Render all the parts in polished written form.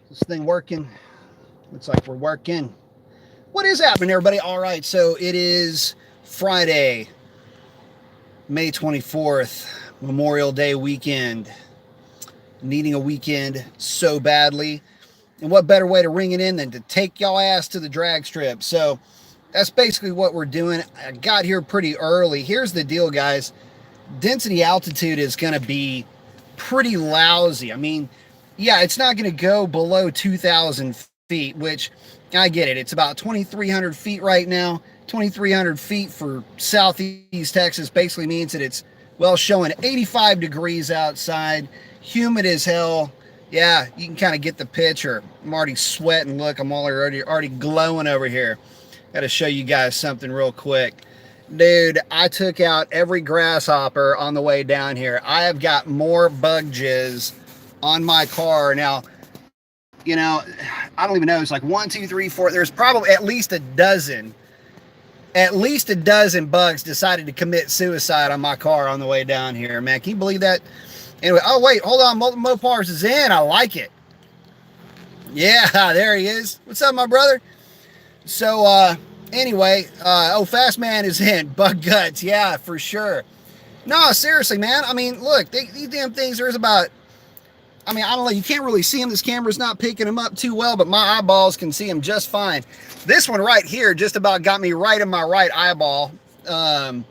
This thing working? Looks like we're working. What is happening, everybody? All right, so it is Friday, May 24th, Memorial Day weekend. Needing a weekend so badly. And what better way to ring it in than to take y'all ass to the drag strip? So that's basically what we're doing. I got here pretty early. Here's the deal, guys. Density altitude is going to be pretty lousy. I mean, yeah, it's not going to go below 2,000 feet, which I get it. It's about 2,300 feet right now. 2,300 feet for southeast Texas basically means that it's, well, showing 85 degrees outside, humid as hell. Yeah, you can kind of get the picture. I'm already sweating. Look, I'm already glowing over here. Got to show you guys something real quick. Dude, I took out every grasshopper on the way down here. I have got more bug jizz on my car. Now, I don't even know. It's like 1, 2, 3, 4. There's probably at least a dozen bugs decided to commit suicide on my car on the way down here, man. Can you believe that? Anyway, oh, wait, hold on. Mopars is in. I like it. Yeah, there he is. What's up, my brother? So, anyway, Fast Man is in. Bug guts, yeah, for sure. No, seriously, man. I mean, look, these damn things, there's about, I mean, I don't know, you can't really see them. This camera's not picking them up too well, but my eyeballs can see them just fine. This one right here just about got me right in my right eyeball. That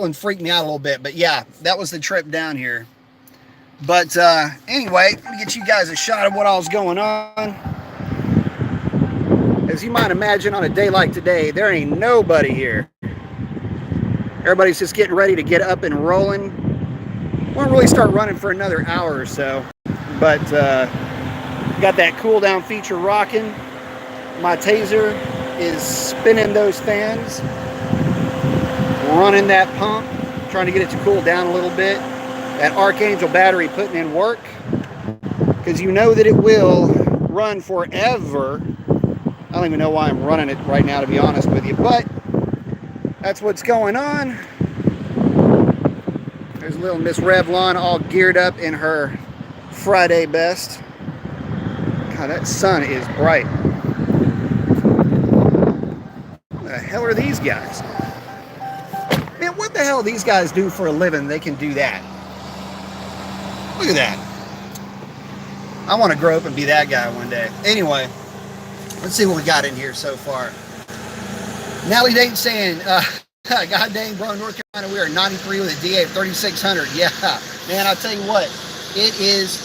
one freaked me out a little bit, but yeah, that was the trip down here. But anyway, let me get you guys a shot of what all's going on. As you might imagine, on a day like today, there ain't nobody here. Everybody's just getting ready to get up and rolling. Won't really start running for another hour or so, but got that cool down feature rocking. My taser is spinning those fans, running that pump, trying to get it to cool down a little bit. That Archangel battery putting in work, because you know that it will run forever. I don't even know why I'm running it right now, to be honest with you, but that's what's going on. There's little Miss Revlon all geared up in her Friday best. God, that sun is bright. What the hell are these guys? Man, what the hell these guys do for a living? They can do that. Look at that. I want to grow up and be that guy one day. Anyway, let's see what we got in here so far. Nellie Dayton saying, God dang, bro, North Carolina, we are 93 with a DA of 3,600. Yeah, man, I'll tell you what, it is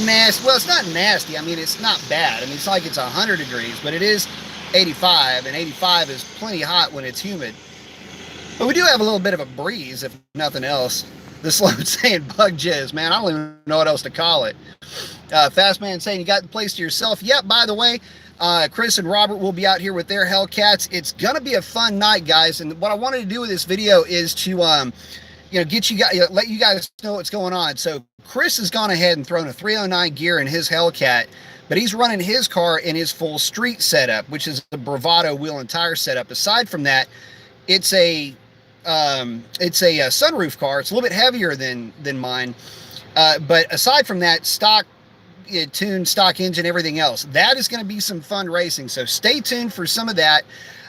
nasty. Well, it's not nasty. I mean, it's not bad. I mean, it's like it's 100 degrees, but it is 85, and 85 is plenty hot when it's humid. But we do have a little bit of a breeze, if nothing else. The slope saying bug jizz, man. I don't even know what else to call it. Fast Man saying you got the place to yourself. Yep, by the way, Chris and Robert will be out here with their Hellcats. It's going to be a fun night, guys. And what I wanted to do with this video is to, get you guys, let you guys know what's going on. So Chris has gone ahead and thrown a 309 gear in his Hellcat, but he's running his car in his full street setup, which is the Bravado wheel and tire setup. Aside from that, it's a sunroof car. It's a little bit heavier than mine, but aside from that, stock tuned, stock engine, everything else. That is going to be some fun racing. So stay tuned for some of that.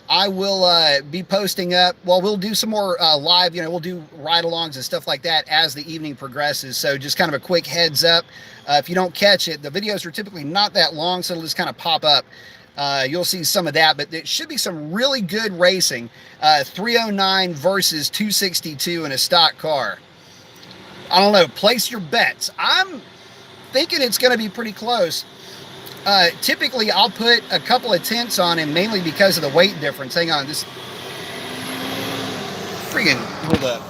I will be posting up. Well, we'll do some more live. We'll do ride-alongs and stuff like that as the evening progresses. So just kind of a quick heads up. If you don't catch it, the videos are typically not that long, so it'll just kind of pop up. You'll see some of that, but it should be some really good racing. 309 versus 262 in a stock car. I don't know. Place your bets. I'm thinking it's going to be pretty close. Typically, I'll put a couple of tenths on him, mainly because of the weight difference. Hang on. This freaking, hold up.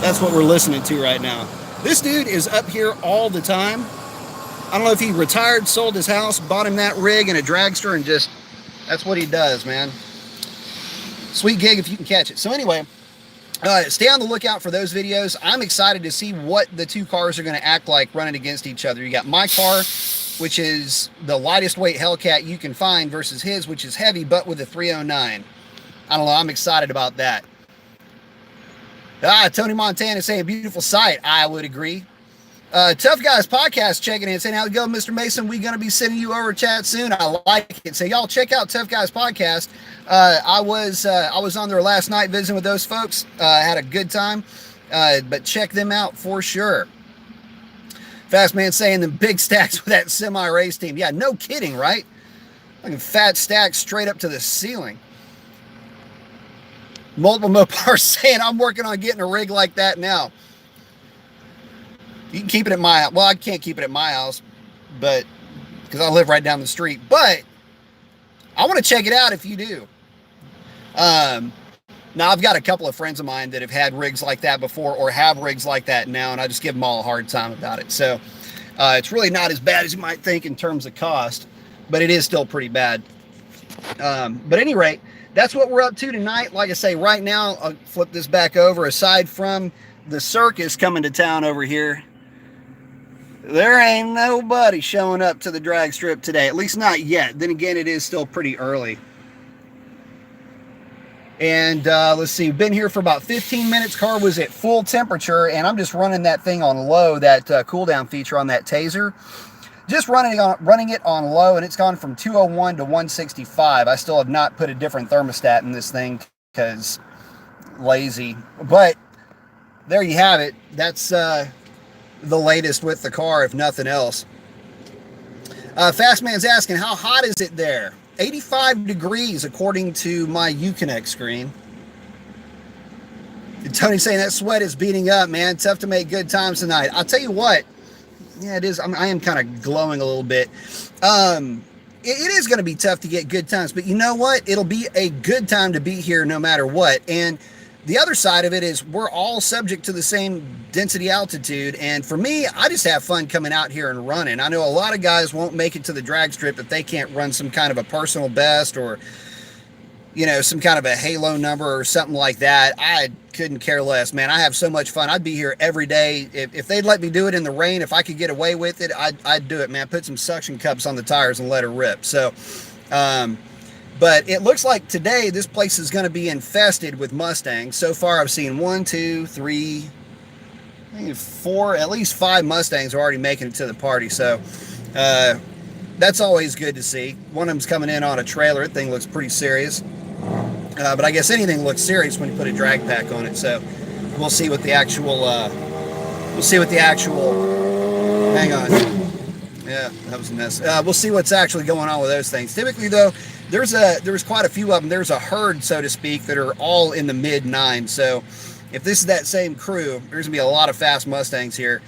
That's what we're listening to right now. This dude is up here all the time. I don't know if he retired, sold his house, bought him that rig and a dragster, and just, that's what he does, man. Sweet gig if you can catch it. So anyway, stay on the lookout for those videos. I'm excited to see what the two cars are going to act like running against each other. You got my car, which is the lightest weight Hellcat you can find, versus his, which is heavy, but with a 309. I don't know. I'm excited about that. Tony Montana saying beautiful sight. I would agree. Tough Guys Podcast checking in, saying, how's it going, Mr. Mason? We're going to be sending you over chat soon. I like it. So y'all check out Tough Guys Podcast. I was on there last night visiting with those folks. Had a good time, but check them out for sure. Fast Man saying them big stacks with that semi-race team. Yeah, no kidding, right? Like fat stacks straight up to the ceiling. Multiple Mopars saying, I'm working on getting a rig like that now. You can keep it at my house. Well, I can't keep it at my house, but because I live right down the street. But I want to check it out if you do. Now, I've got a couple of friends of mine that have had rigs like that before or have rigs like that now, and I just give them all a hard time about it. So it's really not as bad as you might think in terms of cost, but it is still pretty bad. But at any rate, that's what we're up to tonight. Like I say, right now, I'll flip this back over. Aside from the circus coming to town over here, there ain't nobody showing up to the drag strip today, at least not yet. Then again, it is still pretty early. And let's see, been here for about 15 minutes. Car was at full temperature, and I'm just running that thing on low, that cool down feature on that Taser. Just running it on low, and it's gone from 201 to 165. I still have not put a different thermostat in this thing because lazy. But there you have it. That's the latest with the car, if nothing else. Fast Man's asking, how hot is it there? 85 degrees according to my Uconnect screen. And Tony's saying that sweat is beating up, man. Tough to make good times tonight. I'll tell you what. Yeah, it is. I am kind of glowing a little bit. It is going to be tough to get good times, but you know what? It'll be a good time to be here no matter what. And the other side of it is we're all subject to the same density altitude. And for me, I just have fun coming out here and running. I know a lot of guys won't make it to the drag strip if they can't run some kind of a personal best or, you know, some kind of a halo number or something like that. I couldn't care less, man. I have so much fun. I'd be here every day. If they'd let me do it in the rain, if I could get away with it, I'd do it, man. Put some suction cups on the tires and let her rip. So, but it looks like today this place is going to be infested with Mustangs. So far, I've seen 1, 2, 3, I think 4, at least 5 Mustangs are already making it to the party. So that's always good to see. One of them's coming in on a trailer. That thing looks pretty serious. But I guess anything looks serious when you put a drag pack on it. So we'll see what the actual. Hang on. Yeah, that was a mess. We'll see what's actually going on with those things. Typically, though, there's quite a few of them. There's a herd, so to speak, that are all in the mid-9s. So if this is that same crew, there's gonna be a lot of fast Mustangs here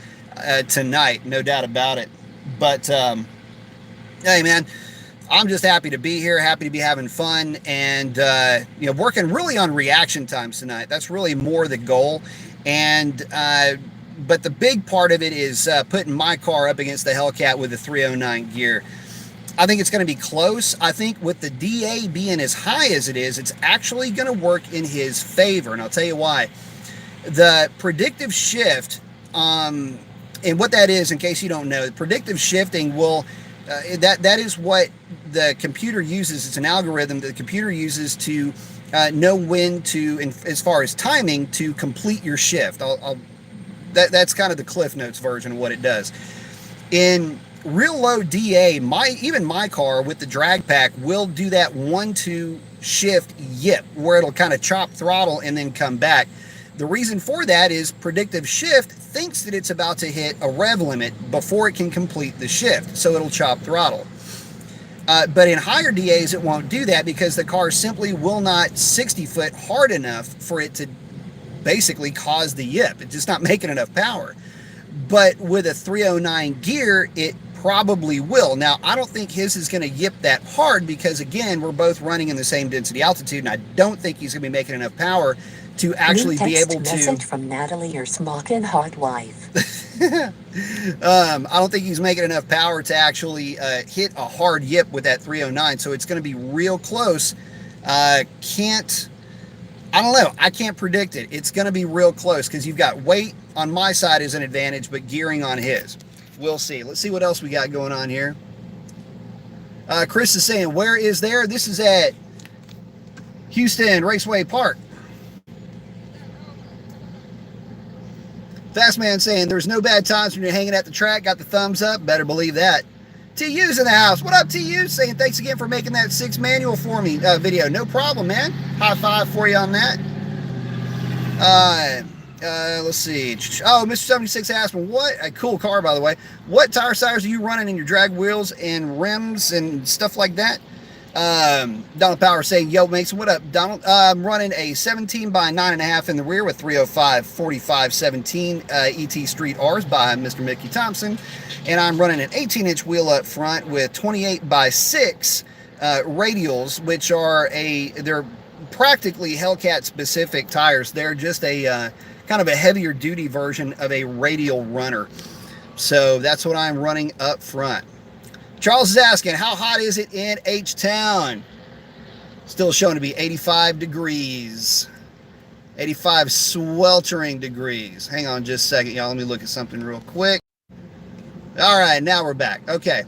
tonight, no doubt about it. But hey, man, I'm just happy to be here, happy to be having fun, and you know, working really on reaction times tonight. That's really more the goal. And but the big part of it is putting my car up against the Hellcat with the 309 gear. I think it's going to be close. I think with the DA being as high as it is, it's actually going to work in his favor, and I'll tell you why. The predictive shift, and what that is, in case you don't know, predictive shifting will that is what the computer uses. It's an algorithm that the computer uses to know when to, as far as timing, to complete your shift. That's kind of the Cliff Notes version of what it does. In real low DA, even my car with the drag pack will do that 1-2 shift yip, where it'll kind of chop throttle and then come back. The reason for that is predictive shift thinks that it's about to hit a rev limit before it can complete the shift, so it'll chop throttle. But in higher DAs, it won't do that because the car simply will not 60 foot hard enough for it to basically cause the yip. It's just not making enough power. But with a 309 gear, it probably will. Now, I don't think his is going to yip that hard because, again, we're both running in the same density altitude, and I don't think he's going to be making enough power to actually be able to. Message from Natalie, your smoking hot wife. I don't think he's making enough power to actually hit a hard yip with that 309, so it's going to be real close. I don't know. I can't predict it. It's going to be real close because you've got weight on my side is an advantage, but gearing on his. We'll see. Let's see what else we got going on here. Chris is saying, where is there? This is at Houston Raceway Park. Fast Man saying, there's no bad times when you're hanging at the track. Got the thumbs up. Better believe that. TU's in the house. What up, TU? Saying thanks again for making that 6 manual for me video. No problem, man. High five for you on that. Let's see. Oh, Mr. 76 asked me, what a cool car, by the way. What tire size are you running in your drag wheels and rims and stuff like that? Donald Power saying, yo, Mason, what up, Donald? I'm running a 17 by 9.5 in the rear with 305 45 17 ET Street R's by Mr. Mickey Thompson. And I'm running an 18-inch wheel up front with 28 by 6 radials, which are they're practically Hellcat specific tires. They're just a kind of a heavier duty version of a radial runner. So that's what I'm running up front. Charles is asking, how hot is it in H-Town? Still showing to be 85 degrees. 85 sweltering degrees. Hang on just a second, y'all. Let me look at something real quick. All right, now we're back. Okay.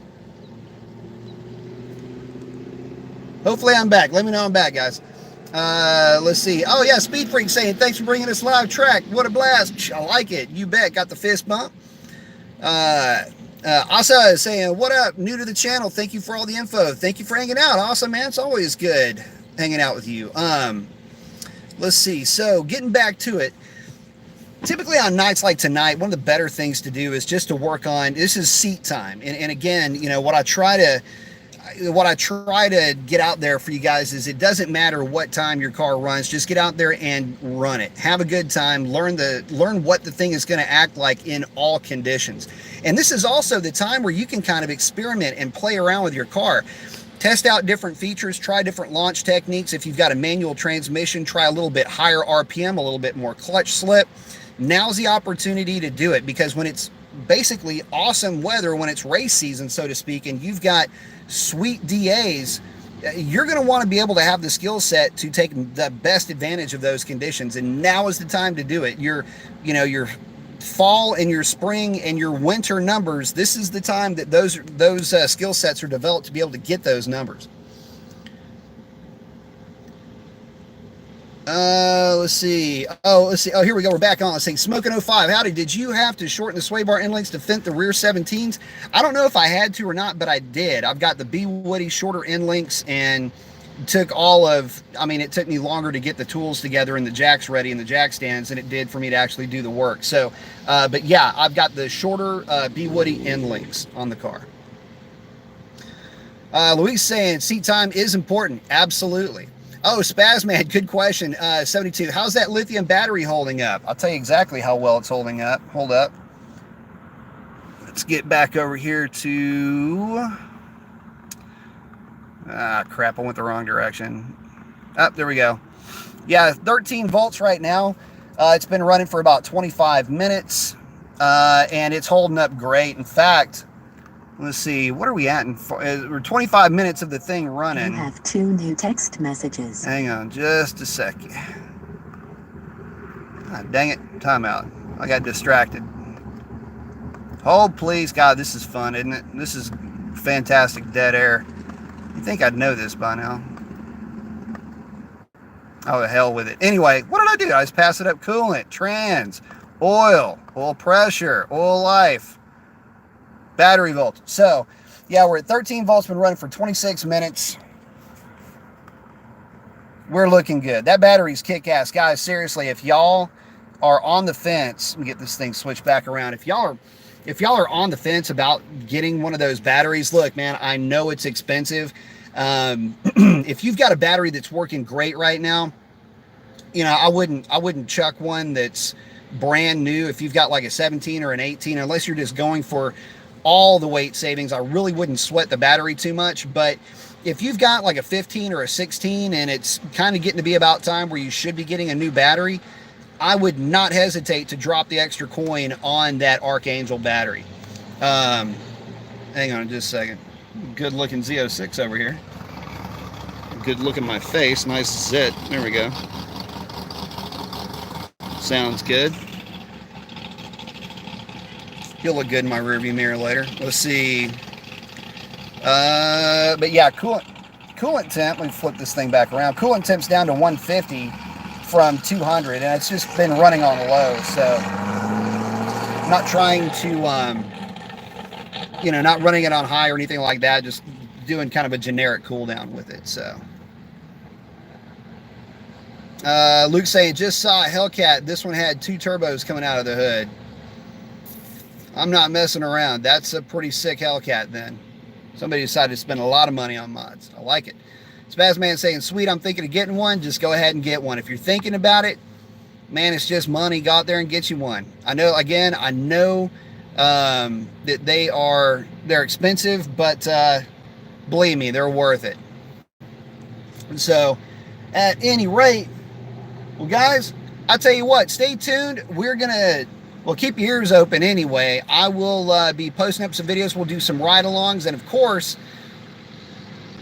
Hopefully I'm back. Let me know I'm back, guys. Let's see. Oh, yeah, Speed Freak saying, thanks for bringing us live track. What a blast. I like it. You bet. Got the fist bump. Asa is saying, what up? New to the channel. Thank you for all the info. Thank you for hanging out. Awesome, man. It's always good hanging out with you. Let's see. So getting back to it, typically on nights like tonight, one of the better things to do is just to work on, this is seat time. And again, you know, what I try to get out there for you guys is it doesn't matter what time your car runs, just get out there and run it. Have a good time, learn what the thing is going to act like in all conditions. And this is also the time where you can kind of experiment and play around with your car. Test out different features, try different launch techniques. If you've got a manual transmission, try a little bit higher RPM, a little bit more clutch slip. Now's the opportunity to do it, because when it's basically awesome weather, when it's race season, so to speak, and you've got sweet DAs, you're going to want to be able to have the skill set to take the best advantage of those conditions. And now is the time to do it. Your fall and your spring and your winter numbers, this is the time that those skill sets are developed to be able to get those numbers. Let's see. Oh, here we go. We're back on. Let's see. Smoking 05. Howdy. Did you have to shorten the sway bar end links to fit the rear 17s? I don't know if I had to or not, but I did. I've got the B Woody shorter end links, and it took me longer to get the tools together and the jacks ready and the jack stands than it did for me to actually do the work. So, but yeah, I've got the shorter B Woody end links on the car. Louise saying seat time is important. Absolutely. Oh, Spazman, good question. 72, how's that lithium battery holding up? I'll tell you exactly how well it's holding up. Hold up. Let's get back over here to... crap, I went the wrong direction. There we go. Yeah, 13 volts right now. It's been running for about 25 minutes, and it's holding up great. In fact, let's see, what are we at? We're 25 minutes of the thing running. You have 2 new text messages. Hang on just a second. Dang it, timeout. I got distracted. Hold, please. God, this is fun, isn't it? This is fantastic dead air. You think I'd know this by now. Oh, the hell with it. Anyway, what did I do? I just pass it up. Coolant, trans, oil pressure, oil life. Battery voltage. So, yeah, we're at 13 volts, been running for 26 minutes. We're looking good. That battery's kick-ass. Guys, seriously, if y'all are on the fence, let me get this thing switched back around. If y'all are on the fence about getting one of those batteries, look, man, I know it's expensive. If you've got a battery that's working great right now, you know, I wouldn't chuck one that's brand new. If you've got like a 17 or an 18, unless you're just going for all the weight savings, I really wouldn't sweat the battery too much. But if you've got like a 15 or a 16 and it's kind of getting to be about time where you should be getting a new battery, I would not hesitate to drop the extra coin on that Archangel battery. Hang on just a second. Good looking Z06 over here. Good looking my face. Nice zit. There we go. Sounds good. He'll look good in my rearview mirror later. Let's see. But yeah, coolant temp. Let me flip this thing back around. Coolant temp's down to 150 from 200, and it's just been running on low. So Not trying to, not running it on high or anything like that. Just doing kind of a generic cooldown with it. So, Luke saying, just saw a Hellcat. This one had 2 turbos coming out of the hood. I'm not messing around. That's a pretty sick Hellcat then. Somebody decided to spend a lot of money on mods. I like it. Spazman saying, sweet, I'm thinking of getting one. Just go ahead and get one. If you're thinking about it, man, it's just money. Go out there and get you one. I know that they're expensive, but believe me, they're worth it. So, at any rate, well, guys, I'll tell you what, stay tuned. We'll keep your ears open anyway. I will be posting up some videos. We'll do some ride-alongs, and of course,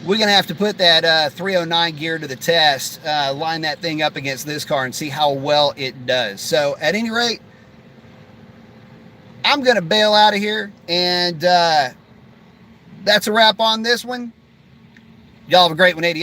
we're going to have to put that 309 gear to the test, line that thing up against this car and see how well it does. So, at any rate, I'm going to bail out of here, and that's a wrap on this one. Y'all have a great one, 80.